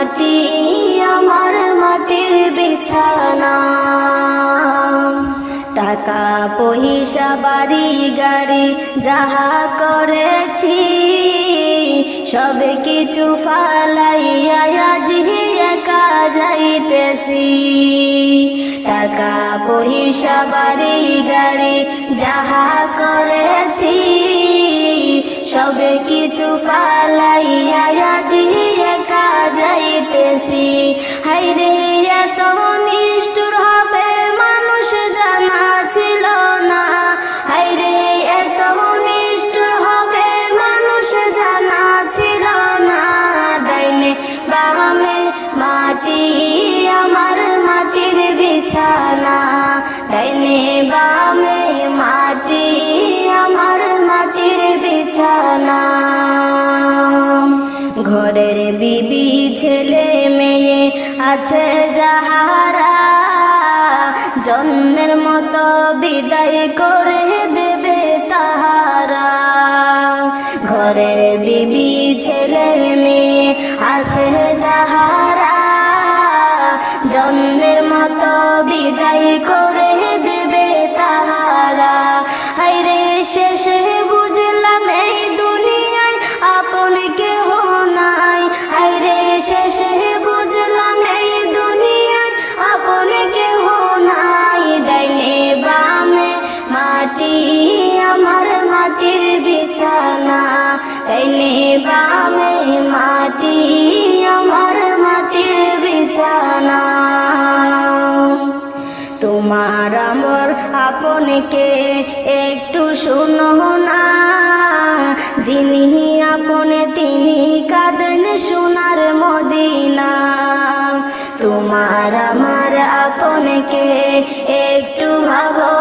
মাটি আমার মাটির বিছানা। টাকা পয়সা বাড়ি গাড়ি যাহা করেছি সব কিছু ফালাইয়া আজ একা যাইতেছি। টাকা পয়সা বাড়ি গাড়ি যাহা করেছি সব কিছু ফালাইয়া আজ একা যাইতেছি। হায়রে এত নিষ্ঠুর হবে মানুষ জানা ছিল না। হায়রে এত নিষ্ঠুর হবে মানুষ জানা ছিল না। ডাইনে বামে মাটি আমার মাটির বিছানা। ডাইনে বামে মাটি আমার মাটির বিছানা। ঘরের বিবি ছেলে মেয়ে আছে যাহারা জন্মের মতো বিদায় করে দেবে তাহারা। ঘরের বিবি ছেলে মেয়ে আছে যাহারা জন্মের মতো বিদায় করে দেবে তাহারা। হায়রে শেষে বুঝলাম এই দুনিয়ায় আপন কেহ নাই। হায়রে শেষে বুঝলাম এই দুনিয়ায় আপন কেহ নাই। ডাইনে বামে মাটি আমার মাটির বিছানা। ডাইনে বামে মাটি আমার মাটির বিছানা। তোমার আমার আপনকে একটু শুনো না। যিনি আপনে তিনি কাঁদেন সোনার মদিনা। তোমার আমার আপনকে একটু ভাবো